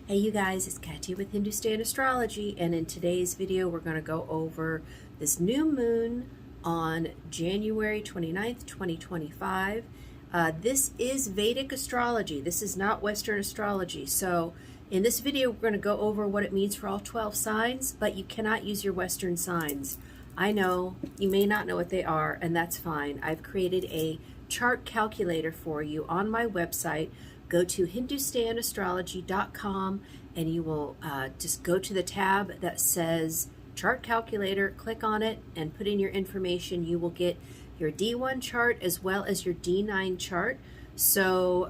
Hey you guys, it's Katia with Hindustan Astrology, and in today's video we're going to go over this new moon on January 29th, 2025. This is Vedic astrology. This is not Western astrology. So in this video we're going to go over what it means for all 12 signs, but you cannot use your Western signs. I know you may not know what they are, and that's fine. I've created a chart calculator for you on my website. Go to hindustanastrology.com and you will just go to the tab that says chart calculator, click on it and put in your information. You will get your D1 chart as well as your D9 chart. So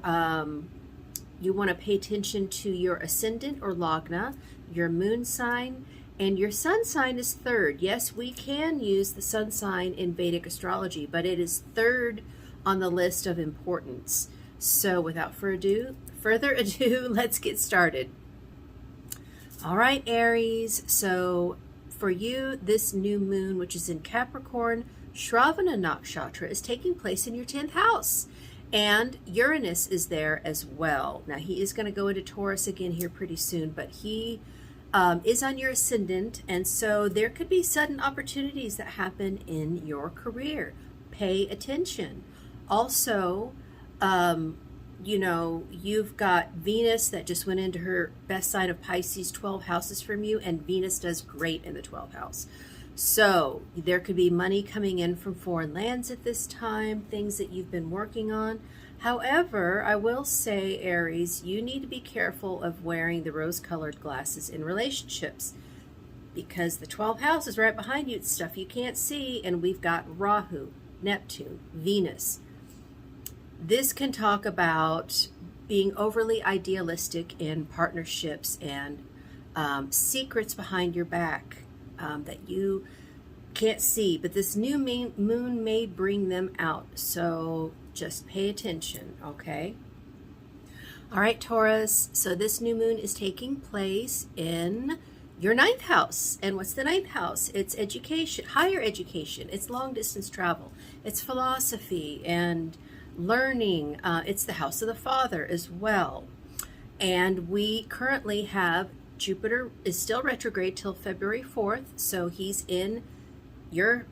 you want to pay attention to your ascendant or lagna, your moon sign, and your sun sign is third. Yes, we can use the sun sign in Vedic astrology, but it is third on the list of importance. So without further ado, let's get started. All right, Aries. So for you, this new moon, which is in Capricorn, Shravana Nakshatra, is taking place in your 10th house. And Uranus is there as well. Now, he is going to go into Taurus again here pretty soon, but he is on your ascendant. And so there could be sudden opportunities that happen in your career. Pay attention. Also, you know, you've got Venus that just went into her best sign of Pisces, 12 houses from you, and Venus does great in the 12th house. So there could be money coming in from foreign lands at this time, things that you've been working on. However, I will say, Aries, you need to be careful of wearing the rose-colored glasses in relationships, because the 12th house is right behind you. It's stuff you can't see, and we've got Rahu, Neptune, Venus. This can talk about being overly idealistic in partnerships and secrets behind your back that you can't see. But this new moon may bring them out. So just pay attention, okay? All right, Taurus. So this new moon is taking place in your 9th house. And what's the 9th house? It's education, higher education. It's long distance travel. It's philosophy and learning. It's the house of the father as well. And we currently have Jupiter is still retrograde till February 4th. So he's in your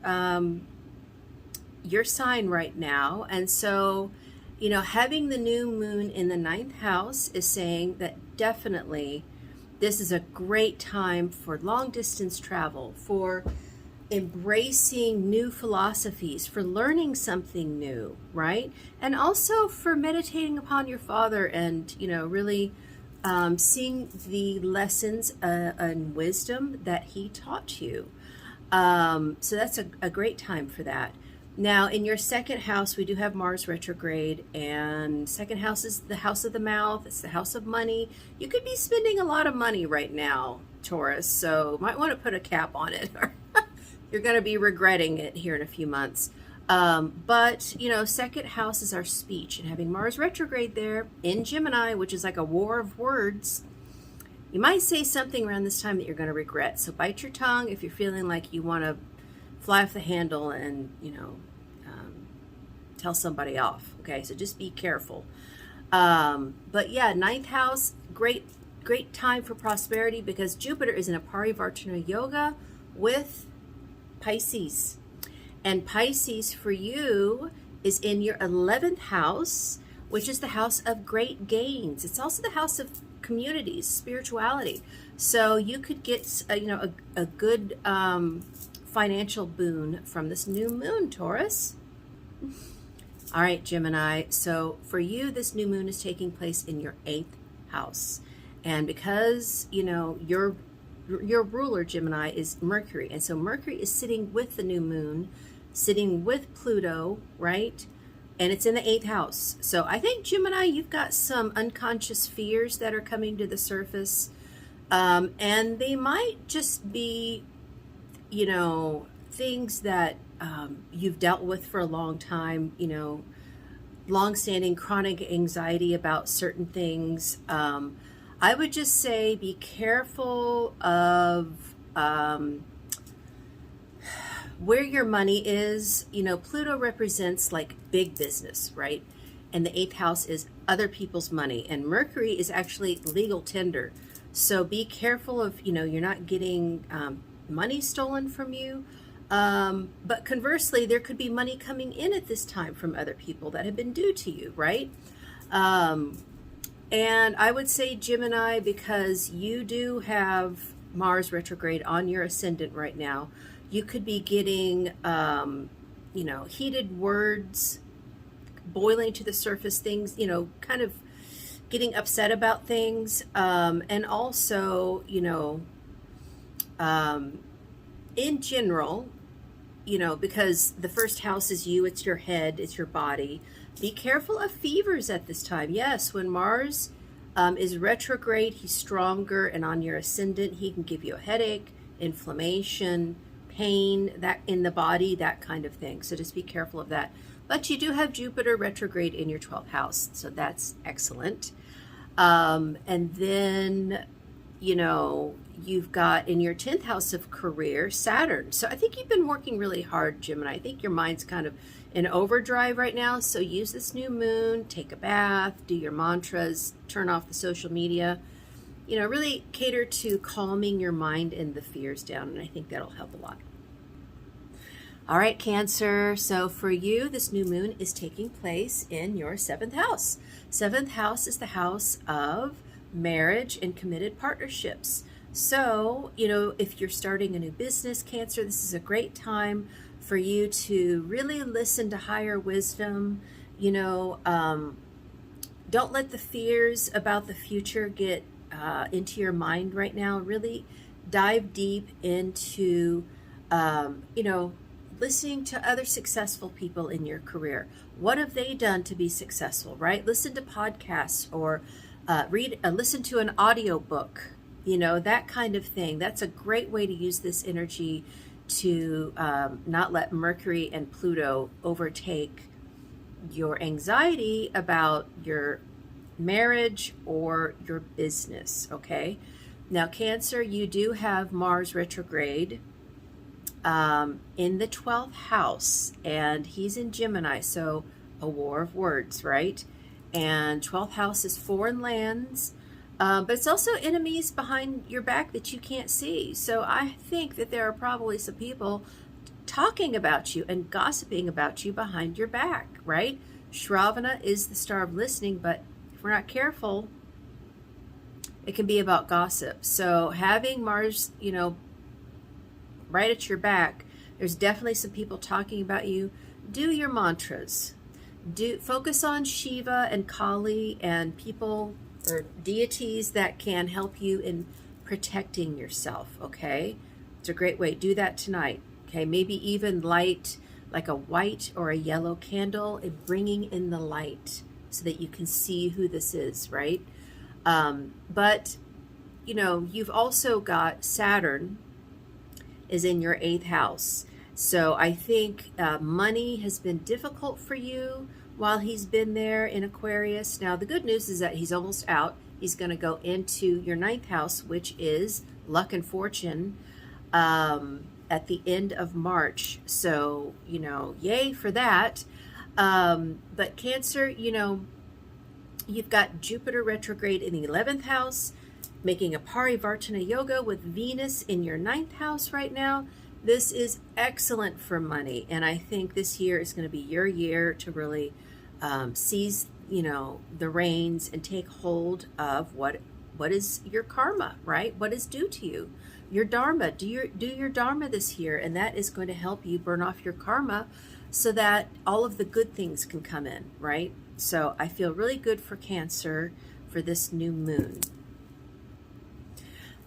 sign right now. And so, you know, having the new moon in the 9th house is saying that definitely this is a great time for long distance travel, for embracing new philosophies, for learning something new, right? And also for meditating upon your father and, you know, really seeing the lessons and wisdom that he taught you. So that's a great time for that. Now, in your 2nd house, we do have Mars retrograde, and 2nd house is the house of the mouth. It's the house of money. You could be spending a lot of money right now, Taurus, so might want to put a cap on it. You're going to be regretting it here in a few months. But, you know, 2nd house is our speech, and having Mars retrograde there in Gemini, which is like a war of words, you might say something around this time that you're going to regret. So bite your tongue if you're feeling like you want to fly off the handle and, you know, tell somebody off. Okay, so just be careful. But yeah, 9th house, great time for prosperity, because Jupiter is in a Parivartana yoga with Pisces. And Pisces for you is in your 11th house, which is the house of great gains. It's also the house of communities, spirituality. So you could get you know, a good financial boon from this new moon, Taurus. All right, Gemini. So for you, this new moon is taking place in your 8th house. And because, you know, your ruler, Gemini, is Mercury. And so Mercury is sitting with the new moon, sitting with Pluto, right? And it's in the 8th house. So I think, Gemini, you've got some unconscious fears that are coming to the surface. And they might just be, you know, things that you've dealt with for a long time, you know, long-standing chronic anxiety about certain things. I would just say be careful of where your money is. You know, Pluto represents like big business, right? And the 8th house is other people's money. And Mercury is actually legal tender. So be careful of, you're not getting money stolen from you. But conversely, there could be money coming in at this time from other people that have been due to you, right? Um, and I would say Gemini, because you do have Mars retrograde on your ascendant right now, you could be getting, heated words boiling to the surface, things, kind of getting upset about things. And also, in general, because the first house is you, it's your head, it's your body. Be careful of fevers at this time. Yes, when Mars is retrograde, he's stronger, and on your ascendant, he can give you a headache, inflammation, pain that in the body, that kind of thing. So just be careful of that. But you do have Jupiter retrograde in your 12th house, so that's excellent. And then, you've got in your 10th house of career, Saturn. So I think you've been working really hard, Gemini. I think your mind's kind of in overdrive right now. So use this new moon, take a bath, do your mantras, turn off the social media, really cater to calming your mind and the fears down. And I think that'll help a lot. All right, Cancer. So for you, this new moon is taking place in your 7th house. 7th house is the house of marriage and committed partnerships. So, if you're starting a new business, Cancer, this is a great time for you to really listen to higher wisdom. Don't let the fears about the future get into your mind right now. Really dive deep into, listening to other successful people in your career. What have they done to be successful, right? Listen to podcasts or listen to an audio book, that kind of thing. That's a great way to use this energy to not let Mercury and Pluto overtake your anxiety about your marriage or your business, okay? Now, Cancer, you do have Mars retrograde in the 12th house, and he's in Gemini, so a war of words, right? And 12th house is foreign lands, but it's also enemies behind your back that you can't see. So I think that there are probably some people talking about you and gossiping about you behind your back, right? Shravana is the star of listening, but if we're not careful, it can be about gossip. So having Mars, right at your back, there's definitely some people talking about you. Do your mantras. Focus on Shiva and Kali and people or deities that can help you in protecting yourself, okay? It's a great way. Do that tonight, okay? Maybe even light like a white or a yellow candle and bringing in the light so that you can see who this is, right? But, you've also got Saturn is in your 8th house. So I think money has been difficult for you while he's been there in Aquarius. Now, the good news is that he's almost out. He's going to go into your 9th house, which is luck and fortune, at the end of March. So, yay for that. But Cancer, you've got Jupiter retrograde in the 11th house, making a Parivartana yoga with Venus in your 9th house right now. This is excellent for money, and I think this year is going to be your year to really seize, the reins and take hold of what is your karma, right? What is due to you, your dharma. Do your dharma this year, and that is going to help you burn off your karma, so that all of the good things can come in, right? So I feel really good for Cancer for this new moon.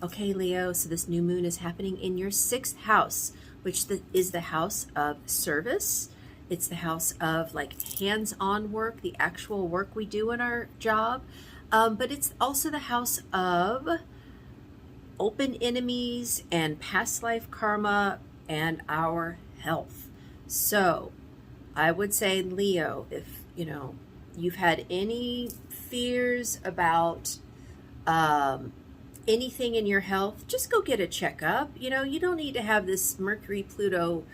Okay, Leo, so this new moon is happening in your 6th house, which is the house of service. It's the house of like hands-on work, the actual work we do in our job. But it's also the house of open enemies and past life karma and our health. So I would say, Leo, if you've had any fears about anything in your health, just go get a checkup. You don't need to have this Mercury Pluto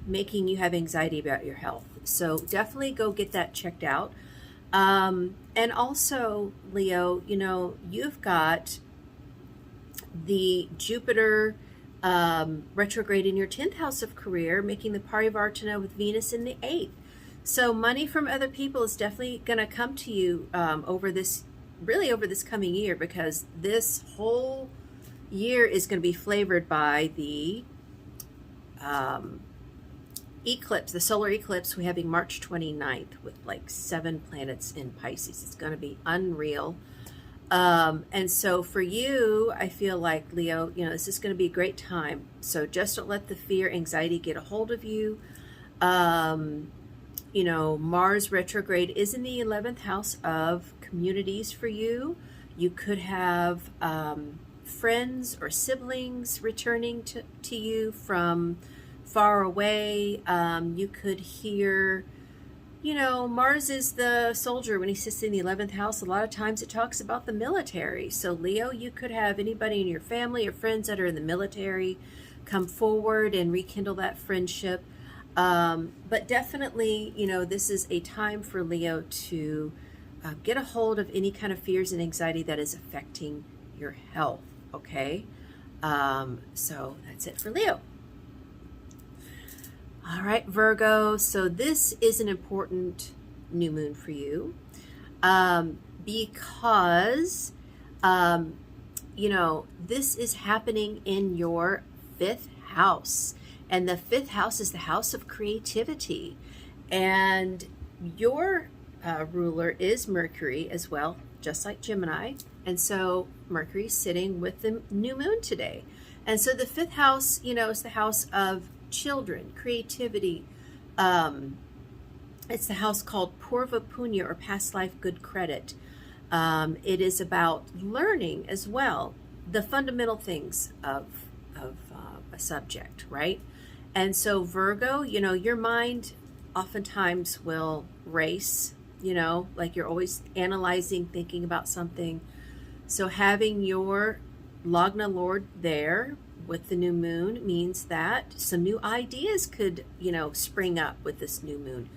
making you have anxiety about your health. So definitely go get that checked out. And also, Leo, you've got the Jupiter retrograde in your 10th house of career, making the Parivartana with Venus in the 8th. So money from other people is definitely going to come to you over this coming year, because this whole year is going to be flavored by the eclipse, the solar eclipse we're having March 29th with like 7 planets in Pisces. It's going to be unreal. And so for you, I feel like, Leo, this is going to be a great time. So just don't let the fear, anxiety get a hold of you. Mars retrograde is in the 11th house of communities for you. You could have friends or siblings returning to you from far away. You could hear, Mars is the soldier when he sits in the 11th house. A lot of times it talks about the military. So Leo, you could have anybody in your family or friends that are in the military come forward and rekindle that friendship. But definitely, this is a time for Leo to get a hold of any kind of fears and anxiety that is affecting your health. Okay. So that's it for Leo. All right, Virgo. So this is an important new moon for you because, this is happening in your 5th house. And the 5th house is the house of creativity. And your ruler is Mercury as well, just like Gemini. And so Mercury is sitting with the new moon today. And so the 5th house, is the house of children, creativity. It's the house called Purva Punya, or past life good credit. It is about learning as well, the fundamental things of a subject, right? And so Virgo, your mind oftentimes will race, like you're always analyzing, thinking about something. So having your Lagna Lord there with the new moon means that some new ideas could, spring up with this new moon.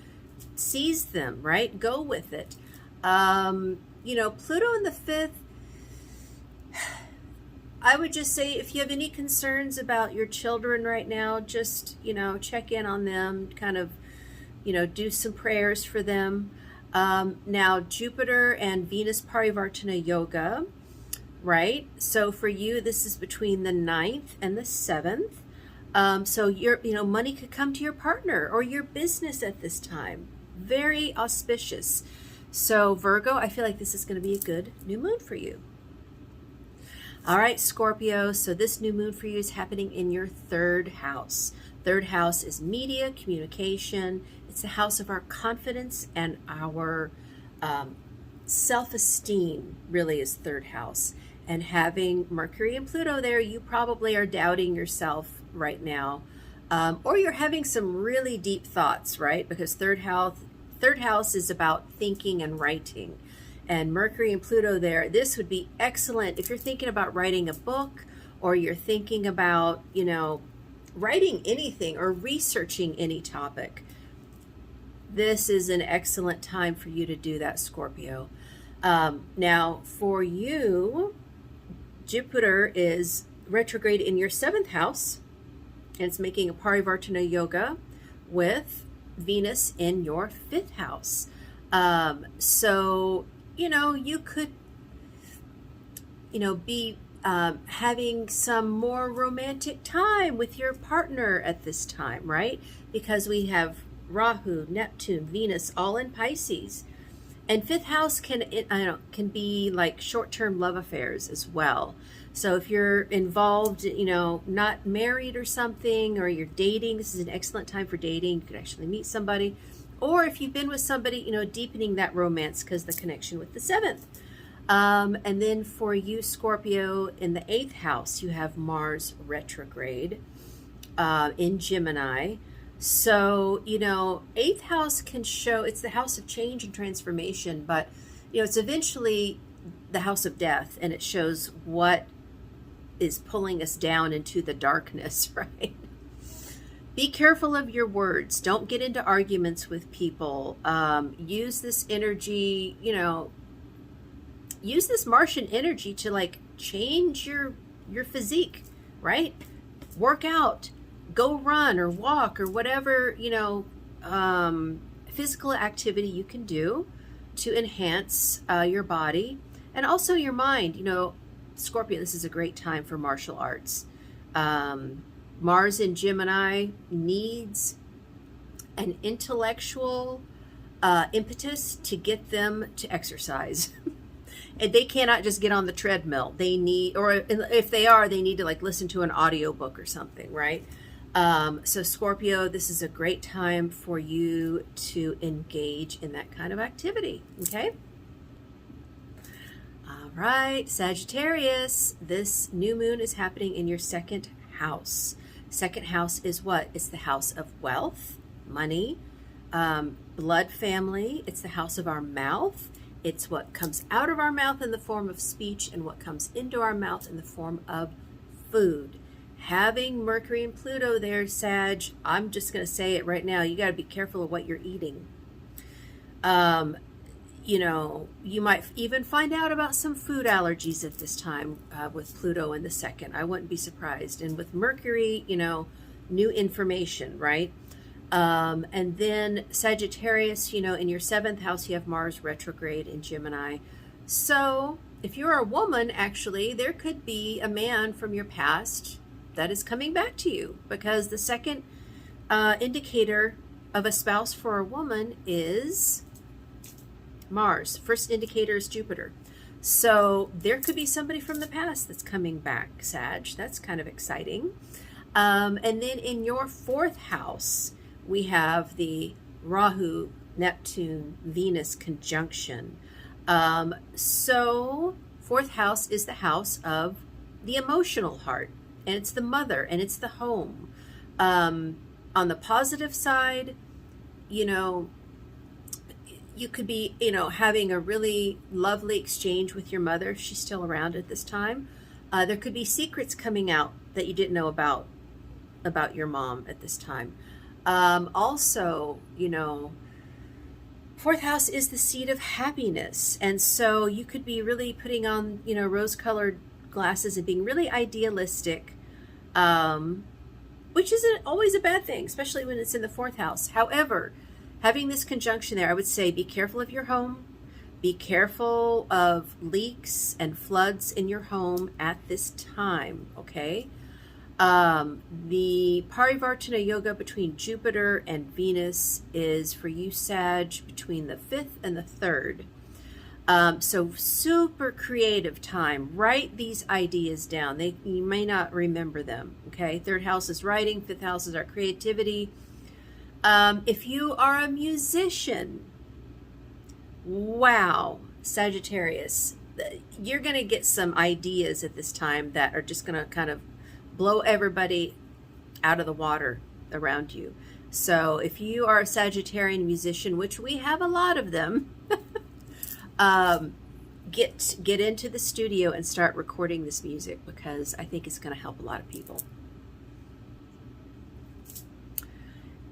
Seize them, right? Go with it. Pluto in the 5th, I would just say, if you have any concerns about your children right now, just, check in on them, kind of, do some prayers for them. Now, Jupiter and Venus Parivartana Yoga, right? So for you, this is between the 9th and the 7th. So your, money could come to your partner or your business at this time. Very auspicious. So Virgo, I feel like this is going to be a good new moon for you. All right, Scorpio. So this new moon for you is happening in your 3rd house. 3rd house is media, communication. It's the house of our confidence and our self-esteem, really, is 3rd house. And having Mercury and Pluto there, you probably are doubting yourself right now. Or you're having some really deep thoughts, right? Because third house is about thinking and writing. And Mercury and Pluto there, this would be excellent if you're thinking about writing a book, or you're thinking about, writing anything or researching any topic. This is an excellent time for you to do that, Scorpio. Now, for you, Jupiter is retrograde in your 7th house, and it's making a Parivartana Yoga with Venus in your 5th house. So, you could, be having some more romantic time with your partner at this time, right? Because we have Rahu, Neptune, Venus, all in Pisces. And 5th house can be like short-term love affairs as well. So if you're involved, not married or something, or you're dating, this is an excellent time for dating. You could actually meet somebody. Or if you've been with somebody, deepening that romance because the connection with the 7th. And then for you, Scorpio, in the 8th house, you have Mars retrograde in Gemini. So, 8th house can show, it's the house of change and transformation, but, it's eventually the house of death, and it shows what is pulling us down into the darkness, right? Be careful of your words. Don't get into arguments with people. Use this energy, use this Martian energy to like change your physique, right? Work out, go run or walk or whatever, physical activity you can do to enhance your body and also your mind. Scorpio, this is a great time for martial arts. Mars in Gemini needs an intellectual impetus to get them to exercise. And they cannot just get on the treadmill. They need, or if they are, they need to like listen to an audiobook or something, right? So Scorpio, this is a great time for you to engage in that kind of activity, okay? All right, Sagittarius, this new moon is happening in your second house. Second house is what? It's the house of wealth, money, blood family. It's the house of our mouth. It's what comes out of our mouth in the form of speech and what comes into our mouth in the form of food. Having Mercury and Pluto there, Sag, I'm just going to say it right now. You got to be careful of what you're eating. You might even find out about some food allergies at this time with Pluto in the second. I wouldn't be surprised. And with Mercury, new information, right? And then Sagittarius, in your seventh house, you have Mars retrograde in Gemini. So if you're a woman, actually, there could be a man from your past that is coming back to you, because the second indicator of a spouse for a woman is Mars. First indicator is Jupiter. So there could be somebody from the past that's coming back, Sag. That's kind of exciting. And then in your fourth house, we have the Rahu, Neptune, Venus conjunction. So fourth house is the house of the emotional heart, and it's the mother, and it's the home. On the positive side, you could be, having a really lovely exchange with your mother if she's still around at this time. There could be secrets coming out that you didn't know about your mom at this time. Also, fourth house is the seat of happiness. And so you could be really putting on, rose-colored glasses and being really idealistic, which isn't always a bad thing, especially when it's in the fourth house. However, having this conjunction there, I would say be careful of your home. Be careful of leaks and floods in your home at this time, okay? The Parivartana Yoga between Jupiter and Venus is for you, Sag, between the 5th and the 3rd. So super creative time. Write these ideas down. You may not remember them, okay? 3rd house is writing, 5th house is our creativity. If you are a musician, wow, Sagittarius, you're going to get some ideas at this time that are just going to kind of blow everybody out of the water around you. So if you are a Sagittarian musician, which we have a lot of them, get into the studio and start recording this music, because I think it's going to help a lot of people.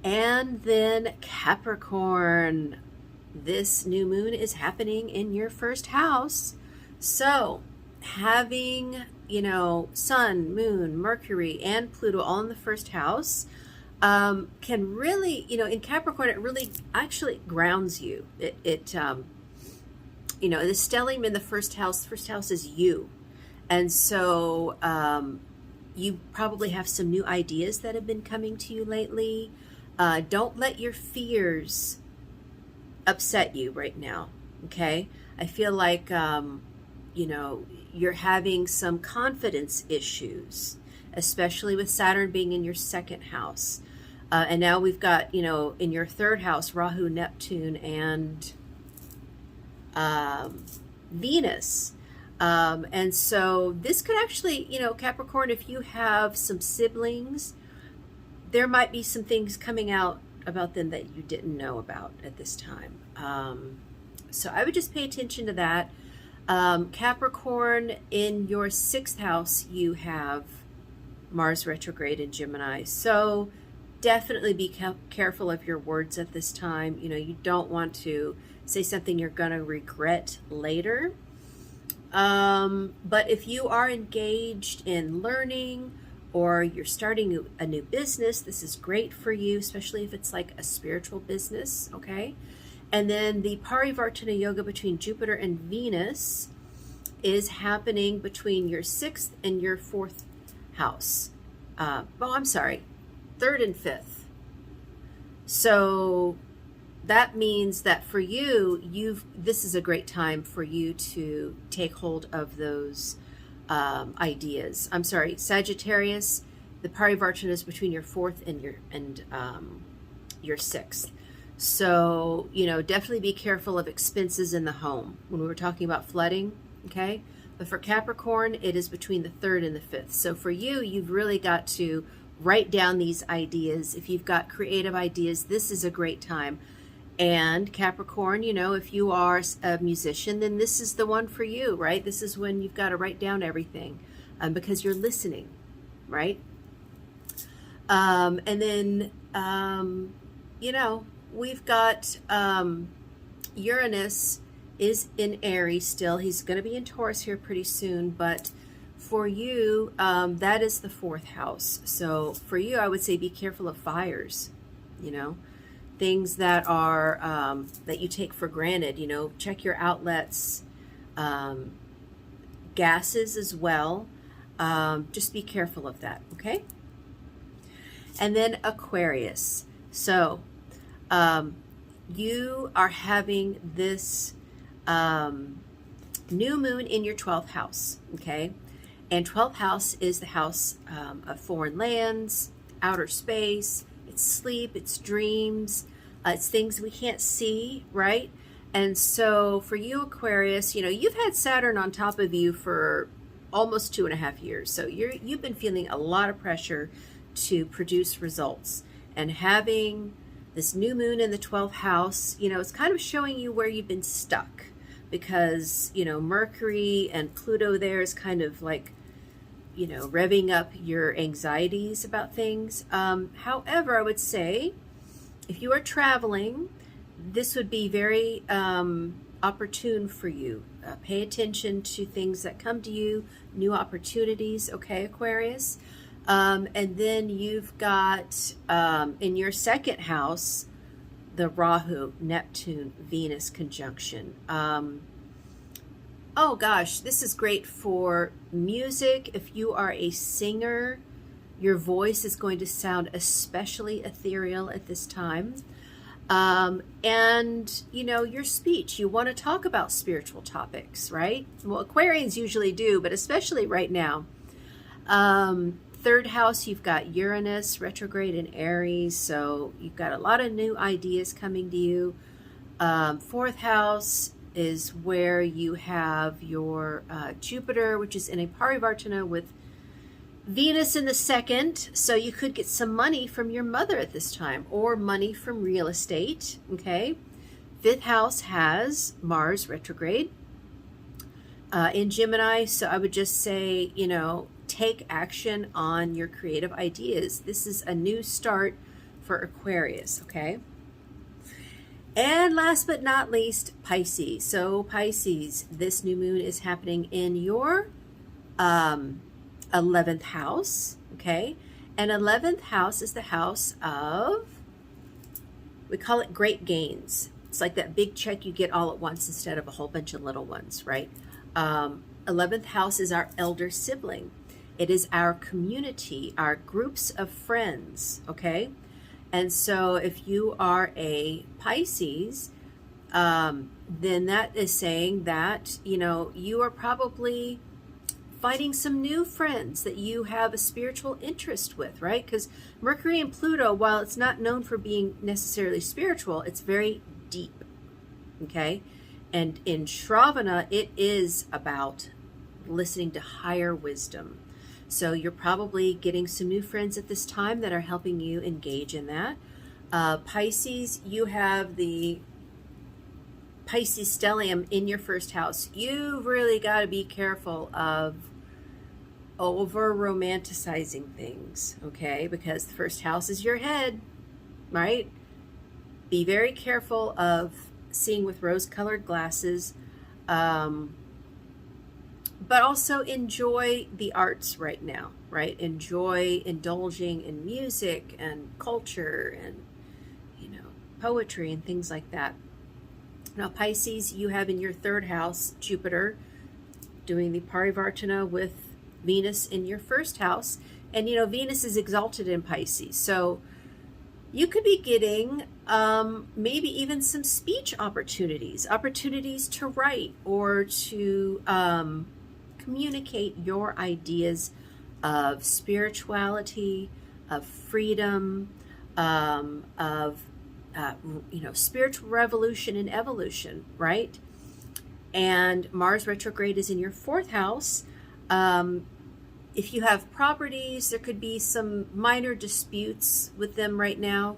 And then Capricorn, this new moon is happening in your first house. So having, Sun, Moon, Mercury, and Pluto all in the first house can really, in Capricorn, it really actually grounds you. The stellium in the first house is you. And so you probably have some new ideas that have been coming to you lately. Don't let your fears upset you right now, okay? I feel like, you're having some confidence issues, especially with Saturn being in your second house. And now we've got, in your 3rd house, Rahu, Neptune, and Venus. And so this could actually, Capricorn, if you have some siblings, there might be some things coming out about them that you didn't know about at this time. So I would just pay attention to that. Capricorn, in your 6th house, you have Mars retrograde in Gemini. So definitely be careful of your words at this time. You don't want to say something you're going to regret later. But if you are engaged in learning or you're starting a new business, this is great for you, especially if it's like a spiritual business, okay? And then the Parivartana Yoga between Jupiter and Venus is happening between your 6th and your 4th house. I'm sorry, 3rd and 5th. So that means that for you, this is a great time for you to take hold of those ideas. I'm sorry, Sagittarius, the Parivartana is between your 4th and your 6th. So, definitely be careful of expenses in the home when we were talking about flooding, okay? But for Capricorn, it is between the 3rd and the 5th. So for you, you've really got to write down these ideas. If you've got creative ideas, this is a great time. And Capricorn, if you are a musician, then this is the one for you, right? This is when you've got to write down everything because you're listening, right? And then, we've got Uranus is in Aries still. He's going to be in Taurus here pretty soon, but for you, that is the 4th house. So for you, I would say be careful of fires, things that are that you take for granted. Check your outlets, gases as well. Just be careful of that, okay? And then Aquarius. So you are having this new moon in your 12th house, okay? And 12th house is the house of foreign lands, outer space. It's sleep, it's dreams, it's things we can't see, right? And so for you, Aquarius, you've had Saturn on top of you for almost 2.5 years. So you've been feeling a lot of pressure to produce results. And having this new moon in the 12th house, it's kind of showing you where you've been stuck because, Mercury and Pluto there is kind of like, revving up your anxieties about things. However, I would say if you are traveling, this would be very opportune for you. Pay attention to things that come to you, new opportunities, okay, Aquarius? And then you've got in your 2nd house, the Rahu, Neptune, Venus conjunction. Oh gosh, this is great for music. If you are a singer, your voice is going to sound especially ethereal at this time. And, your speech, you want to talk about spiritual topics, right? Well, Aquarians usually do, but especially right now. 3rd house, you've got Uranus retrograde in Aries, so you've got a lot of new ideas coming to you. 4th house is where you have your Jupiter, which is in a Parivartana with Venus in the 2nd, so you could get some money from your mother at this time, or money from real estate, okay? 5th house has Mars retrograde in Gemini, so I would just say, take action on your creative ideas. This is a new start for Aquarius, okay? And last but not least, Pisces. So Pisces, this new moon is happening in your 11th house, okay? And 11th house is the house of, we call it great gains. It's like that big check you get all at once instead of a whole bunch of little ones, right? 11th house is our elder sibling. It is our community, our groups of friends, okay? And so if you are a Pisces, then that is saying that, you are probably finding some new friends that you have a spiritual interest with, right? Because Mercury and Pluto, while it's not known for being necessarily spiritual, it's very deep, okay? And in Shravana, it is about listening to higher wisdom. So you're probably getting some new friends at this time that are helping you engage in that. Pisces, you have the Pisces stellium in your 1st house. You've really got to be careful of over romanticizing things, okay? Because the 1st house is your head, right? Be very careful of seeing with rose-colored glasses. but also enjoy the arts right now, right? Enjoy indulging in music and culture and, you know, poetry and things like that. Now, Pisces, you have in your third house Jupiter doing the Parivartana with Venus in your first house. And, you know, Venus is exalted in Pisces. So you could be getting maybe even some speech opportunities to write or to communicate your ideas of spirituality, of freedom, of you know, spiritual revolution and evolution, right? And Mars retrograde is in your fourth house. If you have properties, there could be some minor disputes with them right now.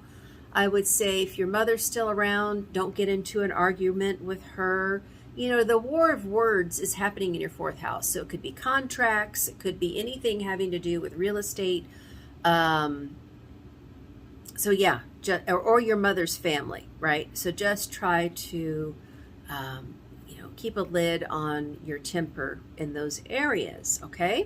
I would say if your mother's still around, don't get into an argument with her. You know, the war of words is happening in your fourth house. So it could be contracts, it could be anything having to do with real estate. So yeah, or your mother's family, right? So just try to, you know, keep a lid on your temper in those areas, okay?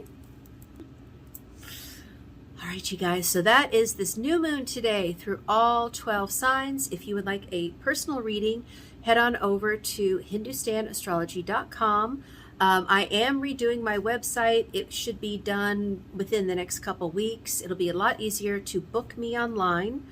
All right, you guys, so that is this new moon today through all 12 signs. If you would like a personal reading, head on over to hindustanastrology.com. I am redoing my website. It should be done within the next couple weeks. It'll be a lot easier to book me online.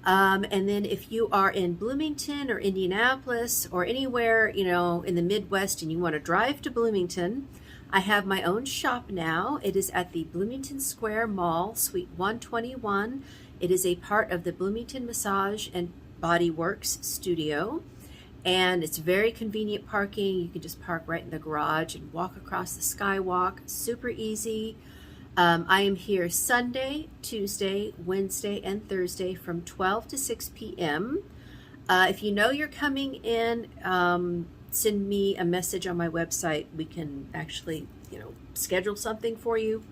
And then if you are in Bloomington or Indianapolis or anywhere, you know, in the Midwest and you want to drive to Bloomington, I have my own shop now. It is at the Bloomington Square Mall, Suite 121. It is a part of the Bloomington Massage and Body Works studio. And it's very convenient parking. You can just park right in the garage and walk across the skywalk. Super easy. I am here Sunday, Tuesday, Wednesday, and Thursday from 12 to 6 p.m. If you know you're coming in, send me a message on my website. We can actually, you know, schedule something for you.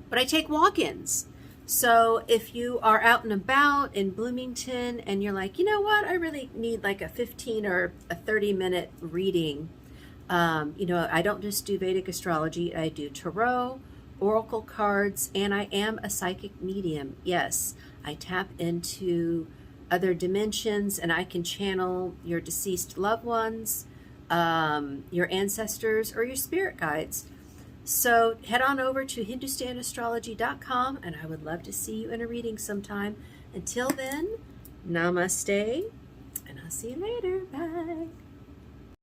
But I take walk-ins. So if you are out and about in Bloomington and you're like, you know what, I really need like a 15 or a 30-minute reading. You know, I don't just do Vedic astrology. I do tarot, oracle cards, and I am a psychic medium. Yes, I tap into other dimensions and I can channel your deceased loved ones, your ancestors, or your spirit guides. So head on over to hindustanastrology.com and I would love to see you in a reading sometime. Until then, namaste, and I'll see you later. Bye.